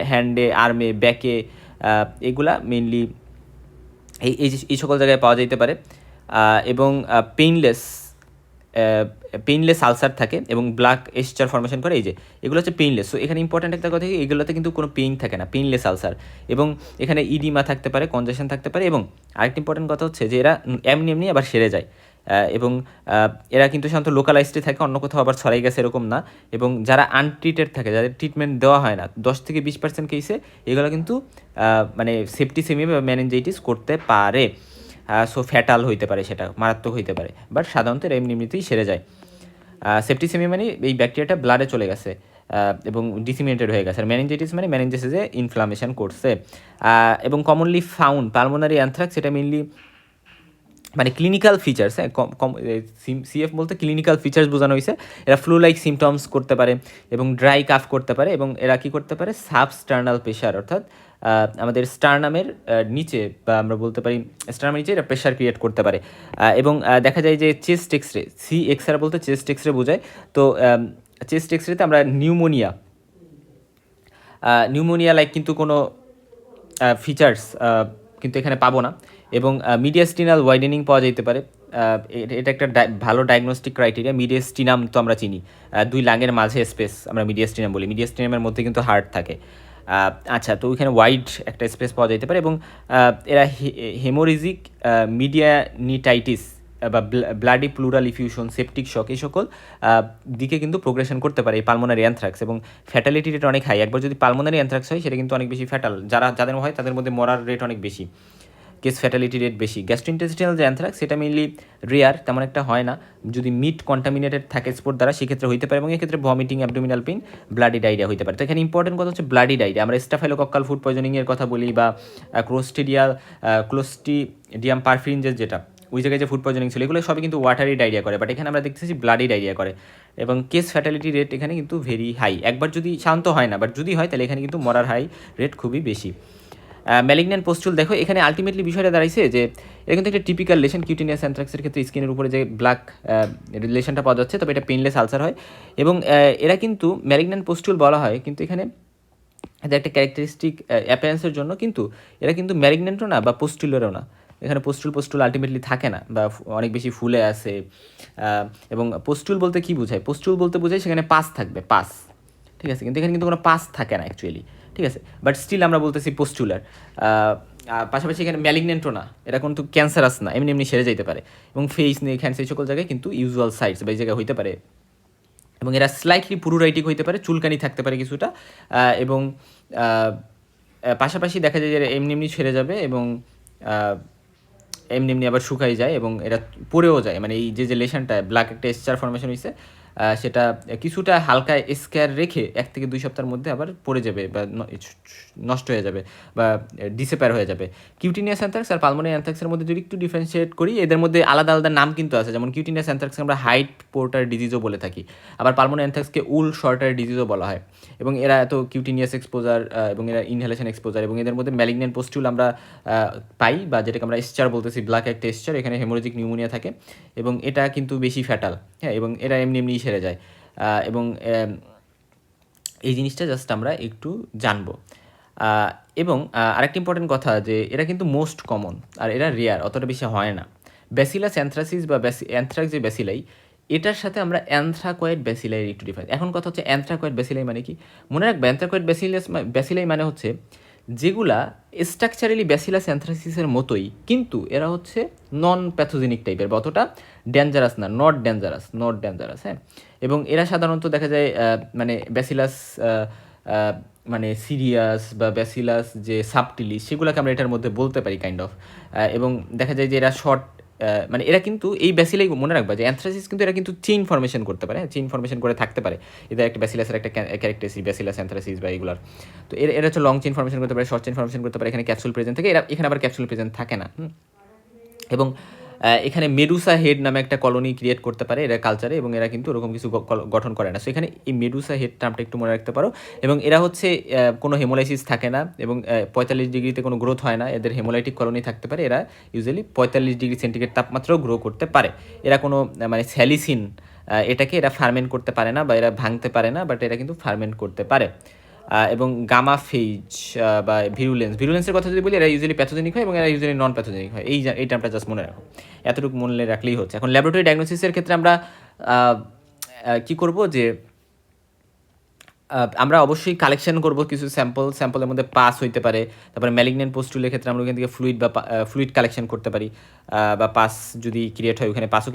হ্যান্ডে, আর্মে, ব্যাকে, এগুলা মেইনলি এই সকল জায়গায় পাওয়া যেতে পারে। এবং পেইনলেস আলসার থাকে, এবং ব্ল্যাক এসচার ফর্মেশন করে, এই যে এগুলো হচ্ছে পেইনলেস। সো এখানে ইম্পর্ট্যান্ট একটা কথা, এগুলোতে কিন্তু কোনো পেইন থাকে না, পেইনলেস আলসার। এবং এখানে ইডিমা থাকতে পারে, কনজেশন থাকতে পারে, এবং আরেকটা ইম্পর্ট্যান্ট কথা হচ্ছে যে এরা এমনি আবার সেরে যায়, এবং এরা কিন্তু সাধারণত লোকালাইজডে থাকে, অন্য কোথাও আবার ছড়াই গেছে এরকম না। এবং যারা আনট্রিটেড থাকে, যাদের ট্রিটমেন্ট দেওয়া হয় না, 10-20% কেসে এগুলো কিন্তু মানে সেপ্টিসেমিয়া বা মেনিনজাইটিস করতে পারে। সো ফ্যাটাল হইতে পারে, সেটা মারাত্মক হইতে পারে, বাট সাধারণত এরা এমনিতেই সেরে যায়। সেপ্টিসেমিয়া মানে এই ব্যাকটেরিয়াটা ব্লাডে চলে গেছে এবং ডিসিমিনেটেড হয়ে গেছে। আর মেনিনজাইটিস মানে মেনিনজাইটিসে ইনফ্লামেশন করছে। এবং কমনলি ফাউন্ড পালমোনারি অ্যানথ্রাক্স, এটা মেনলি মানে ক্লিনিক্যাল ফিচার্স, হ্যাঁ, সিএফ বলতে ক্লিনিক্যাল ফিচার্স বোঝানো হয়েছে। এরা ফ্লু লাইক সিমটমস করতে পারে এবং ড্রাই কাফ করতে পারে, এবং এরা কী করতে পারে, সাবস্টার্নাল প্রেশার, অর্থাৎ আমাদের স্টার্নামের নিচে, বা আমরা বলতে পারি স্টার্নামের নিচে এরা প্রেশার ক্রিয়েট করতে পারে। এবং দেখা যায় যে চেস্ট এক্সরে, CXR বলতে চেস্ট এক্সরে বোঝায়। তো চেস্ট এক্সরেতে আমরা নিউমোনিয়া লাইক কিন্তু কোনো ফিচার্স কিন্তু এখানে পাবো না। এবং মিডিয়াস্টিনাল ওয়াইডেনিং পাওয়া যেতে পারে। এটা একটা ভালো ডায়াগনস্টিক ক্রাইটেরিয়া। মিডিয়াস্টিনাম তো আমরা চিনি, দুই লাঙের মাঝে স্পেস আমরা মিডিয়াস্টিনাম বলি। মিডিয়াস্টিনামের মধ্যে কিন্তু হার্ট থাকে। আচ্ছা, তো ওইখানে ওয়াইড একটা স্পেস পাওয়া যেতে পারে। এবং এরা হেমোরিজিক মিডিয়ানিটাইটিস বা bloody pleural effusion, septic shock, এই সকল দিকে কিন্তু প্রোগ্রেশন করতে পারে এই পালমোনারি অ্যানথ্রাক্স। এবং ফ্যাটালিটি রেট অনেক হাই। একবার যদি পালমোনারি অ্যানথ্রাক্স হয়, সেটা কিন্তু অনেক বেশি ফ্যাটাল। যাদের হয় তাদের মধ্যে মরার রেট অনেক বেশি, কেস ফ্যাটালিটি রেট বেশি। গ্যাস্ট্রোইন্টেস্টিনাল যে অ্যানথ্রাক্স, সেটা মেনলি রেয়ার, তেমন একটা হয় না। যদি মিট কন্টামিনেটেড থাকে স্পোর্ট দ্বারা, সেক্ষেত্রে হইতে পারে, এবং এক্ষেত্রে vomiting, abdominal pain, bloody diarrhoea হইতে পারে। তো এখানে ইম্পর্টেন্ট কথা হচ্ছে ব্লাডি ডায়রিয়া। আমরা স্টাফাইলোকক্কাল ফুড পয়জনিংয়ের কথা বলি, বা ক্লোস্ট্রিডিয়াম পারফিরিনজেস, যেটা ওই জায়গায় যে ফুড পয়জনিং ছিল, এগুলো সবই কিন্তু ওয়াটারি ডায়রিয়া করে, বাট এখানে আমরা দেখতেছি ব্লাডি ডায়রিয়া করে। এবং কেস ফ্যাটালিটি রেট এখানে কিন্তু ভেরি হাই। একবার যদি শান্ত হয় না, বাট যদি হয় তাহলে এখানে কিন্তু মরার হাই রেট খুবই বেশি। ম্যালিগন্যান্ট পোস্টুল, দেখো এখানে আলটিমেটলি বিষয়টা দাঁড়াইছে যে এটা কিন্তু একটা টিপিক্যাল লেশন। কিউটিনিয়াস অ্যানথ্রাক্সের ক্ষেত্রে স্কিনের উপরে যে ব্ল্যাক রিলেশনটা পাওয়া যাচ্ছে, তবে এটা পেইনলেস আলসার হয়। এবং এরা কিন্তু ম্যালিগন্যান্ট পোস্টুল বলা হয়, কিন্তু এখানে এদের একটা ক্যারেক্টারিস্টিক অ্যাপিয়ারেন্সের জন্য কিন্তু এরা কিন্তু ম্যালিগন্যান্টও না বা পোস্টুলেরও না। এখানে পোস্টুল আলটিমেটলি থাকে না, বা অনেক বেশি ফুলে আসে। এবং পোস্টুল বলতে কী বোঝায়? পোস্টুল বলতে বোঝায় সেখানে পাস থাকবে, পাস, ঠিক আছে, কিন্তু এখানে কিন্তু কোনো পাস থাকে না অ্যাকচুয়ালি, ঠিক আছে, বাট স্টিল আমরা বলতেছি পোস্টুলার। পাশাপাশি এখানে ম্যালিগনেন্টও না, এটা কিন্তু ক্যান্সারাস না, এমনি এমনি সেরে যেতে পারে। এবং ফেস, নেক, হ্যান্ডস, এই সকল জায়গায় কিন্তু ইউজুয়াল সাইটস বা এই জায়গায় হইতে পারে। এবং এরা স্লাইটলি পুরুরাইটিক হইতে পারে, চুলকানি থাকতে পারে কিছুটা। এবং পাশাপাশি দেখা যায় যে এমনি ছেড়ে যাবে, এবং এমনি আবার শুকাই যায়, এবং এটা পড়েও যায়। মানে এই যে লেশনটা ব্ল্যাক একটা এসচার ফর্মেশন হয়েছে, সেটা কিছুটা হালকা স্ক্যার রেখে 1 থেকে 2 সপ্তাহের মধ্যে আবার পড়ে যাবে, বা নষ্ট হয়ে যাবে, বা ডিসেপার হয়ে যাবে। কিউটিনিয়াস অ্যানথ্রাক্স আর পালমোনারি অ্যানথ্রাক্সের মধ্যে যদি একটু ডিফারেন্সিয়েট করি, এদের মধ্যে আলাদা আলাদা নাম কিন্তু আছে। যেমন কিউটিনিয়াস অ্যানথ্রাক্সকে আমরা হাইট পোর্টার ডিজিজও বলে থাকি, আবার পালমোনারি অ্যানথ্রাক্সকে উল শর্টার ডিজিজও বলা হয়। এবং এরা এত কিউটিনিয়াস এক্সপোজার, এবং এরা ইনহেলেশন এক্সপোজার, এবং এদের মধ্যে ম্যালিগন্যান্ট পোস্টুল আমরা পাই, বা যেটাকে আমরা এসচার বলতেছি, ব্ল্যাক একটা এসচার, এখানে হেমোরেজিক নিউমোনিয়া থাকে, এবং এটা কিন্তু বেশি ফ্যাটাল, হ্যাঁ, এবং এরা এমনি সেরে যায়। এবং এই জিনিসটা জাস্ট আমরা একটু জানবো। এবং আরেকটা ইম্পর্টেন্ট কথা, যে এরা কিন্তু মোস্ট কমন, আর এরা রেয়ার, অতটা বেশি হয় না। ব্যাসিলাস অ্যানথ্রাসিস বা অ্যানথ্রাক্স যে ব্যাসিলাই, এটার সাথে আমরা অ্যানথ্রাকয়েড ব্যাসিলাইয়ের একটু ডিফারেন্স। এখন কথা হচ্ছে অ্যানথ্রাকয়েড ব্যাসিলাই মানে কি? মনে রাখবে, অ্যানথ্রাকয়েড ব্যাসিলাই মানে হচ্ছে যেগুলা স্ট্রাকচারালি ব্যাসিলাস অ্যানথ্রাসিসের মতোই, কিন্তু এরা হচ্ছে নন প্যাথোজেনিক টাইপের, বা অতটা ডেঞ্জারাস না, নট ডেঞ্জারাস, হ্যাঁ। এবং এরা সাধারণত দেখা যায় মানে ব্যাসিলাস মানে সিরিয়াস বা ব্যাসিলাস যে সাবটিলিস, সেগুলোকে আমরা এটার মধ্যে বলতে পারি কাইন্ড অফ। এবং দেখা যায় যে এরা শর্ট, মানে এরা কিন্তু এই ব্যাসিলাই মনে রাখবা যে অ্যানথ্রাসিস কিন্তু এরা কিন্তু চেইন ফর্মেশন করতে পারে, চেইন ফর্মেশন করে থাকতে পারে। এদের একটা ব্যাসিলাসের একটা ক্যারেক্টারিস্টিক, ব্যাসিলাস অ্যানথ্রাসিস বা এগুলার। তো এরা হচ্ছে লং চেইন ফর্মেশন করতে পারে, শর্ট চেইন ফর্মেশন করতে পারে। এখানে ক্যাপসুল প্রেজেন্ট থাকে, এখানে আবার ক্যাপসুল প্রেজেন্ট থাকে না। এবং এখানে মেডুসা হেড নামে একটা কলোনি ক্রিয়েট করতে পারে এরা কালচারে, এবং এরা কিন্তু ওরকম কিছু গঠন করে না। সো এখানে এই মেডুসা হেড টার্মটা একটু মনে রাখতে পারো। এবং এরা হচ্ছে কোনো হেমোলাইসিস থাকে না, এবং 45 ডিগ্রিতে কোনো গ্রোথ হয় না। এদের হেমোলাইটিক কলোনি থাকতে পারে। এরা ইউজুয়ালি 45 ডিগ্রি সেন্টিগ্রেড তাপমাত্রাও গ্রো করতে পারে। এরা কোনো মানে স্যালিসিন, এটাকে এরা ফার্মেন্ট করতে পারে না, বা এরা ভাঙতে পারে না, বাট এরা কিন্তু ফার্মেন্ট করতে পারে। এবং গামা ফেজ বা ভিরুলেন্সের কথা যদি বলি, এরা ইউজুয়ালি প্যাথোজেনিক হয়, এবং এরা ইউজুয়ালি নন প্যাথোজেনিক হয়। এই টার্মটা জাস্ট মনে রাখো, এতটুকু মনে রাখলেই হচ্ছে। এখন ল্যাবরেটরি ডায়াগনোসিসের ক্ষেত্রে আমরা কী করব, যে আমরা অবশ্যই কালেকশন করব কিছু স্যাম্পলের মধ্যে পাস হইতে পারে, তারপরে ম্যালিগন্যান্ট পুস্টুলের ক্ষেত্রে আমরা ওখান থেকে ফ্লুইড বা ফ্লুইড কালেকশন করতে পারি, বা পাস যদি ক্রিয়েট হয় ওখানে পাসও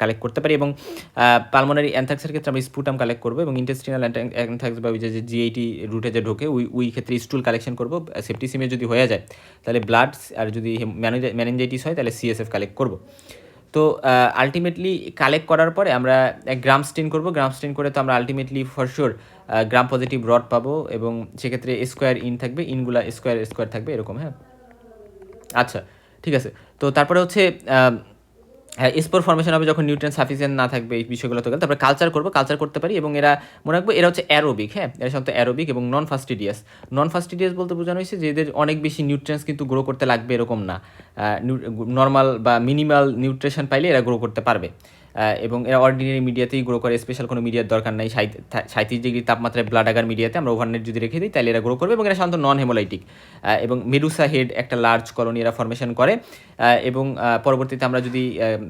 কালেক্ট করতে পারি, এবং পালমোনারি অ্যানথ্রাক্সের ক্ষেত্রে আমরা স্পুটাম কালেক্ট করবো, এবং ইন্টেস্টিনাল অ্যানথ্রাক্স বা ওই যে জিআইটি রুটে যে ঢোকে ওই ক্ষেত্রে স্টুল কালেকশন করবো। সেপ্টিসিমে যদি হয়ে যায় তাহলে ব্লাড, আর যদি মেনিনজাইটিস হয় তাহলে সিএসএফ কালেক্ট করবো। তো আলটিমেটলি কালেক্ট করার পরে আমরা গ্রাম স্টেন করবো। গ্রাম স্টেন করে তো আমরা ultimately for sure gram positive rod পাবো, এবং সেক্ষেত্রে স্কোয়ার ইন থাকবে, ইনগুলা স্কোয়ার স্কোয়ার থাকবে এরকম। হ্যাঁ, আচ্ছা, ঠিক আছে। তো তারপরে হচ্ছে হ্যাঁ, স্পোর ফর্মেশন হবে যখন নিউট্রিয়েন্ট সাফিসিয়েন্ট না থাকবে, এই বিষয়গুলো তো গেল। তারপরে কালচার করবো, কালচার করতে পারি, এবং এরা মনে রাখবো এরা হচ্ছে অ্যারোবিক। হ্যাঁ, এরা সাধারণত অ্যারোবিক এবং নন ফাস্টিডিয়াস। নন ফাস্টিডিয়াস বলতে বোঝানো হয়েছে যে এদের অনেক বেশি নিউট্রিয়েন্টস কিন্তু গ্রো করতে লাগবে এরকম না, নর্মাল বা মিনিমাল নিউট্রিশন পাইলে এরা গ্রো করতে পারবে। এবং এরা অর্ডিনারি মিডিয়াতেই গ্রো করে, স্পেশাল কোনো মিডিয়ার দরকার নাই। 37 ডিগ্রি তাপমাত্রায় ব্লাড আগার মিডিয়াতে আমরা ওভারনাইট যদি রেখে দিই তাহলে এরা গ্রো করবে, এবং এরা সাধারণত নন হেমোলাইটিক। এবং মেডুসা হেড একটা লার্জ কলোনি এরা ফর্মেশন করে। এবং পরবর্তীতে আমরা যদি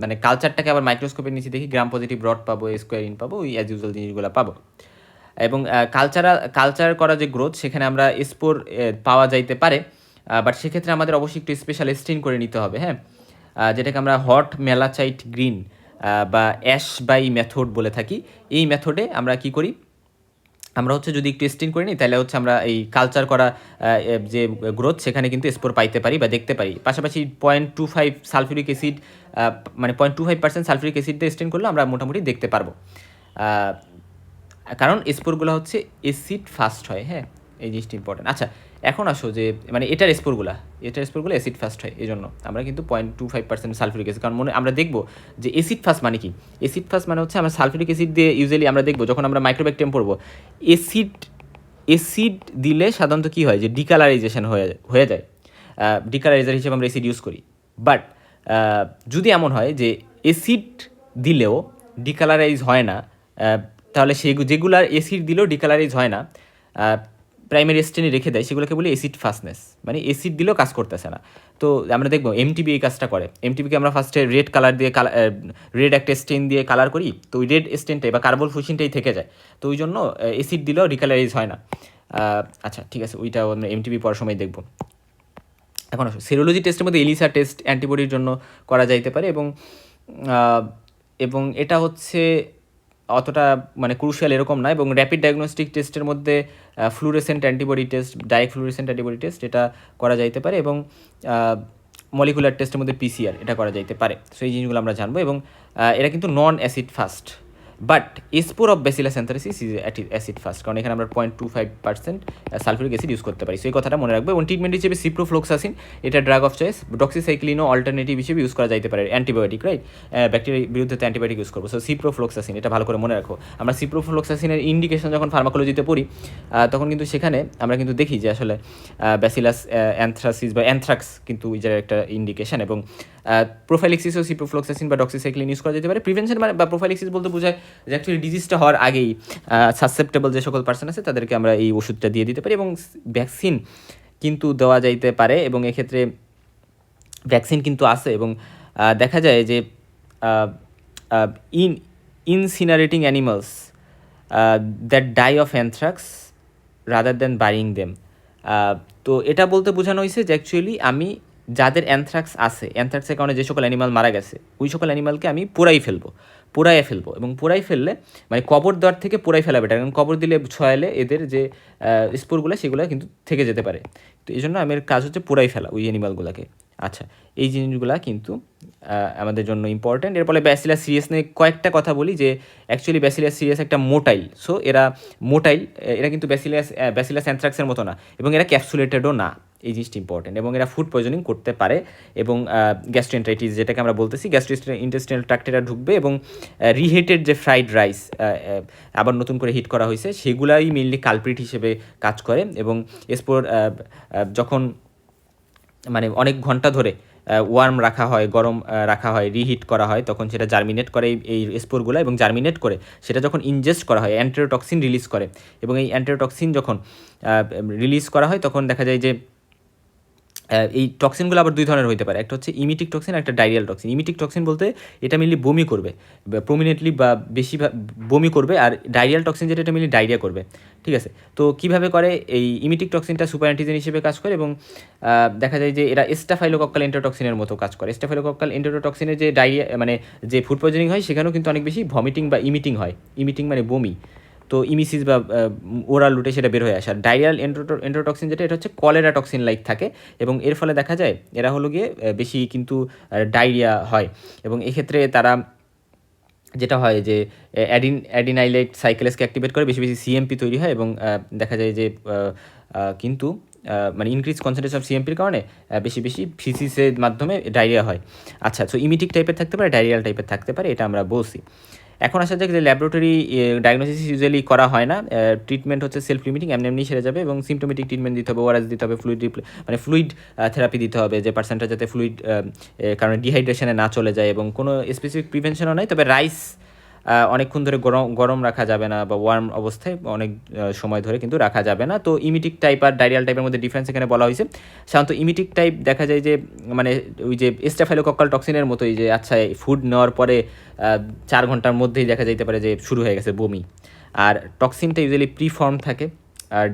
মানে কালচারটাকে আবার মাইক্রোস্কোপের নিচে দেখি, গ্রাম পজিটিভ রড পাবো, স্কোয়ার ইন পাবো, ওই অ্যাজ ইউজুয়াল জিনিসগুলো পাবো। এবং কালচার করা যে গ্রোথ, সেখানে আমরা স্পোর পাওয়া যাইতে পারে, বাট সেক্ষেত্রে আমাদের অবশ্যই একটু স্পেশাল স্টেন করে নিতে হবে। হ্যাঁ, যেটাকে আমরা হট মেলাচাইট গ্রিন বা অ্যাশ বাই মেথড বলে থাকি। এই মেথডে আমরা কি করি, আমরা হচ্ছে যদি একটু স্টেন করে নিই তাহলে হচ্ছে আমরা এই কালচার করা যে গ্রোথ সেখানে কিন্তু স্পোর পাইতে পারি বা দেখতে পারি। পাশাপাশি 0.25 সালফিউরিক অ্যাসিড, মানে 0.25% সালফিউরিক অ্যাসিড দিয়ে স্টেন করলে আমরা মোটামুটি দেখতে পারবো, কারণ স্পোরগুলো হচ্ছে অ্যাসিড ফাস্ট হয়। হ্যাঁ, এই জিনিসটা ইম্পর্টেন্ট। আচ্ছা, এখন আসো যে মানে এটার স্পোরগুলো অ্যাসিড ফাস্ট হয়, এই জন্য আমরা কিন্তু 0.25% সালফিউরিক অ্যাসিড, কারণ আমরা দেখবো যে অ্যাসিড ফাস্ট মানে কি। অ্যাসিড ফাস্ট মানে হচ্ছে আমরা সালফিউরিক অ্যাসিড দিয়ে ইউজুয়ালি আমরা দেখবো যখন আমরা মাইক্রোব্যাকটেরিয়াম পড়বো, অ্যাসিড দিলে সাধারণত কী হয় যে ডিকালারাইজেশন হয়ে যায়। ডিকালারাইজার হিসেবে আমরা অ্যাসিড ইউজ করি। বাট যদি এমন হয় যে অ্যাসিড দিলেও ডিকালারাইজ হয় না, তাহলে যেগুলার অ্যাসিড দিলেও ডিকালারাইজ হয় না, প্রাইমারি স্টেনে রেখে দেয়, সেগুলোকে বলি অ্যাসিড ফাস্টনেস, মানে অ্যাসিড দিলেও কাজ করতেছে না। তো আমরা দেখবো এমটিবি এই কাজটা করে। এমটিবিকে আমরা ফার্স্টে রেড কালার দিয়ে রেড একটা স্টেন দিয়ে কালার করি, তো ওই রেড স্টেনটাই বা কার্বন ফুসিনটাই থেকে যায়, তো ওই জন্য অ্যাসিড দিলেও ডিকালারাইজ হয় না। আচ্ছা, ঠিক আছে, ওইটাও আমরা এমটিবি পড়ার সময় দেখবো। এখন সেরোলজি টেস্টের মধ্যে এলিসা টেস্ট অ্যান্টিবডির জন্য করা যাইতে পারে, এবং এটা হচ্ছে অতটা মানে ক্রুশিয়াল এরকম না। এবং র্যাপিড ডায়াগনস্টিক টেস্টের মধ্যে fluorescent antibody test, direct fluorescent antibody test, এটা করা যাইতে পারে, এবং মলিকুলার টেস্টের মধ্যে পিসিআর এটা করা যাইতে পারে। সো এই জিনিসগুলো আমরা জানবো। এবং এরা কিন্তু non acid fast, but spore of bacillus anthracis is acid fast, কারণ এখানে আমরা 0.25% সালফিউরিক অ্যাসিড ইউজ করতে পারি। সো এই কথাটা মনে রাখবো। এবং ট্রিটমেন্ট হিসেবে সিপ্রোফ্লক্সাসিন, এটা ড্রাগ অফ চয়েস। ডক্সিসাইক্লিনও অল্টারনেটিভ হিসেবে ইউজ করা যাইতে পারে, অ্যান্টিবায়োটিক, রাইট? ব্যাকটেরিয়ার বিরুদ্ধে তো অ্যান্টিবায়োটিক ইউজ করবো। সো সিপ্রোফ্লক্সাসিন, এটা ভালো করে মনে রাখো। আমরা সিপ্রোফ্লক্সাসিনের ইন্ডিকেশন যখন ফার্মাকোলজিতে পড়ি, তখন কিন্তু সেখানে আমরা কিন্তু দেখি যে আসলে ব্যাসিলাস অ্যানথ্রাসিস বা অ্যানথ্রাক্স কিন্তু ওই জায়গায় একটা ইন্ডিকেশন। এবং প্রোফাইলিক্সিসও সিপ্রোফ্লক্সাসিন বা ডক্সিসাইক্লিন ইউজ করা যেতে পারে। প্রিভেনশন মানে বা প্রোফাইলিক্সিস বলতে বোঝায় যে অ্যাকচুয়ালি ডিজিজটা হওয়ার আগেই সাসেপ্টেবল যে সকল পার্সন আছে তাদেরকে আমরা এই ওষুধটা দিয়ে দিতে পারি। এবং ভ্যাকসিন কিন্তু দেওয়া যাইতে পারে, এবং এক্ষেত্রে ভ্যাকসিন কিন্তু আছে। এবং দেখা যায় যে incinerating animals that die of anthrax rather than burying them. তো এটা বলতে বোঝানো হয়েছে যে অ্যাকচুয়ালি আমি যাদের অ্যানথ্রাক্স আছে, অ্যানথ্রাক্সের কারণে যে সকল অ্যানিমাল মারা গেছে, ওই সকল অ্যানিমালকে আমি পোড়াইয়ে ফেলবো। এবং পোড়াই ফেললে মানে কবর দেওয়ার থেকে পোড়াই ফেলা বেটার, কারণ কবর দিলে ছয়ালে এদের যে স্পোরগুলো সেগুলো কিন্তু থেকে যেতে পারে। তো এই জন্য আমার কাজ হচ্ছে পোড়াই ফেলা ওই অ্যানিমালগুলোকে। আচ্ছা, এই জিনিসগুলা কিন্তু আমাদের জন্য ইম্পর্ট্যান্ট। এর ফলে ব্যাসিলাস সিরিয়াস নিয়ে কয়েকটা কথা বলি, যে অ্যাকচুয়ালি ব্যাসিলাস সিরিয়াস একটা মোটাইল। সো এরা কিন্তু ব্যাসিলাস অ্যানথ্রাক্সের মতো না, এবং এরা ক্যাপসুলেটেডও না, এই জিনিসটা ইম্পর্টেন্ট। এবং এরা ফুড পয়জনিং করতে পারে, এবং গ্যাস্ট্রোএন্টারাইটিস যেটাকে আমরা বলতেছি, ইন্টেস্টাইনাল ট্র্যাক্টে ঢুকবে। এবং রিহিটেড যে ফ্রাইড রাইস আবার নতুন করে হিট করা হয়েছে, সেগুলাই মেইনলি কালপ্রিট হিসেবে কাজ করে। এবং এরপর যখন মানে অনেক ঘন্টা ধরে ওয়ার্ম রাখা হয়, গরম রাখা হয়, রিহিট করা হয়, তখন সেটা জার্মিনেট করে এই স্পোরগুলো, এবং জার্মিনেট করে সেটা যখন ইনজেস্ট করা হয় অ্যান্টেরোটক্সিন রিলিজ করে। এবং এই অ্যান্টেরোটক্সিন যখন রিলিজ করা হয় তখন দেখা যায় যে এই টক্সিনগুলো আবার দুই ধরনের হতে পারে, একটা হচ্ছে ইমিটিক টক্সিন, একটা ডায়রিয়াল টক্সিন। ইমিটিক টক্সিন বলতে এটা মেনলি বমি করবে, প্রমিনেন্টলি বা বেশি বমি করবে, আর ডায়রিয়াল টক্সিন যেটা, এটা মেনলি ডায়রিয়া করবে, ঠিক আছে। তো কীভাবে করে, এই ইমিটিক টক্সিনটা সুপার অ্যান্টিজেন হিসেবে কাজ করে, এবং দেখা যায় যে এরা স্টাফাইলোকক্কাল এন্টেরোটক্সিনের মতো কাজ করে। স্টাফাইলোকক্কাল এন্টেরোটক্সিনের যে ডায়রিয়া মানে যে ফুড পয়জনিং হয়, সেখানেও কিন্তু অনেক বেশি ভমিটিং বা ইমিটিং হয়। ইমিটিং মানে বমি, তো ইমিসিস বা ওরাল রুটে সেটা বের হয়ে আসে। আর ডায়রিয়াল এন্টেরোটক্সিন যেটা, এটা হচ্ছে কলেরা টক্সিন লাইক থাকে, এবং এর ফলে দেখা যায় এরা হলো গিয়ে বেশি কিন্তু ডায়রিয়া হয়। এবং এক্ষেত্রে তারা যেটা হয় যে অ্যাডিনাইলেট সাইকেলেসকে অ্যাক্টিভেট করে, বেশি বেশি সিএমপি তৈরি হয়, এবং দেখা যায় যে কিন্তু মানে ইনক্রিজ কনসেন্ট্রেশন অফ সিএমপির কারণে বেশি বেশি ফিসিসের মাধ্যমে ডায়রিয়া হয়। আচ্ছা, সো ইমিটিক টাইপের থাকতে পারে, ডায়রিয়াল টাইপের থাকতে পারে, এটা আমরা বলছি। এখন আসা যাক যে ল্যাবরেটরি ডায়াগনোসিস ইউজুয়ালি করা হয় না, ট্রিটমেন্ট হচ্ছে সেলফ লিমিটিং, এমনি এমনি সেরে যাবে, এবং সিমটোমেটিক ট্রিটমেন্ট দিতে হবে, ওআরএস দিতে হবে, মানে ফ্লুইড থেরাপি দিতে হবে, যে পার্সেন্টটা যাতে ফ্লুইড কারণে ডিহাইড্রেশনে না চলে যায়, এবং কোনো স্পেসিফিক প্রিভেনশনও নাই। তবে রাইস অনেকক্ষণ ধরে গরম রাখা যাবে না, বা ওয়ার্ম অবস্থায় অনেক সময় ধরে কিন্তু রাখা যাবে না। তো ইমিটিক টাইপ আর ডায়রিয়াল টাইপের মধ্যে ডিফারেন্স এখানে বলা হয়েছে। সাধারণত ইমিটিক টাইপ দেখা যায় যে মানে ওই যে স্টাফাইলোকক্কাল টক্সিনের মতোই, যে আচ্ছা ফুড নেওয়ার পরে 4 ঘন্টার মধ্যেই দেখা যাইতে পারে যে শুরু হয়ে গেছে বমি। আর টক্সিনটা ইউজুয়ালি প্রিফর্ম থাকে, আর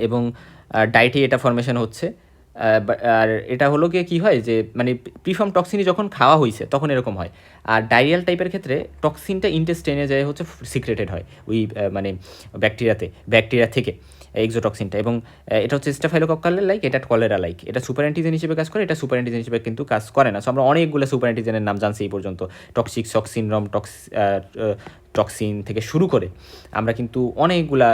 এবং ডায়েটে এটা ফর্মেশন হচ্ছে। আর এটা হলো গিয়ে কী হয় যে মানে প্রিফর্ম টক্সিনই যখন খাওয়া হয়েছে তখন এরকম হয়। আর ডায়রিয়াল টাইপের ক্ষেত্রে টক্সিনটা ইন্টেস্টাইনে যায় হচ্ছে সিক্রেটেড হয় ওই মানে ব্যাকটেরিয়া থেকে এক্সোটক্সিনটা, এবং এটা হচ্ছে স্টাফাইলোকক্কালের লাইক, এটা কলেরা লাইক। এটা সুপার অ্যান্টিজেন হিসেবে কাজ করে, এটা সুপার অ্যান্টিজেন হিসেবে কিন্তু কাজ করে না। সো আমরা অনেকগুলো সুপার অ্যান্টিজেনের নাম জানছি এই পর্যন্ত, টক্সিক, সিনড্রোম, টক্সিন থেকে শুরু করে আমরা কিন্তু অনেকগুলা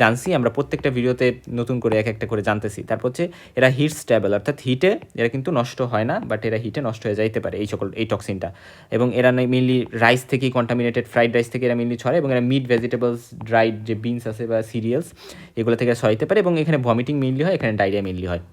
জানছি। আমরা প্রত্যেকটা ভিডিওতে নতুন করে এক একটা করে জানতেছি। তারপর হচ্ছে এরা হিট স্ট্যাবল, অর্থাৎ হিটে এরা কিন্তু নষ্ট হয় না, বাট এরা হিটে নষ্ট হয়ে যাইতে পারে এই টক্সিনটা। এবং এরা মেনলি রাইস থেকেই কন্টামিনেটেড, ফ্রাইড রাইস থেকে এরা মেনলি ছড়ায়, এবং এরা মিট, ভেজিটেবলস, ড্রাইড যে বিনস আছে বা সিরিয়ালস, এগুলো থেকে ছড়াইতে পারে, এবং এখানে ভমিটিং মেনলি হয়, এখানে ডায়রিয়া মেনলি হয়।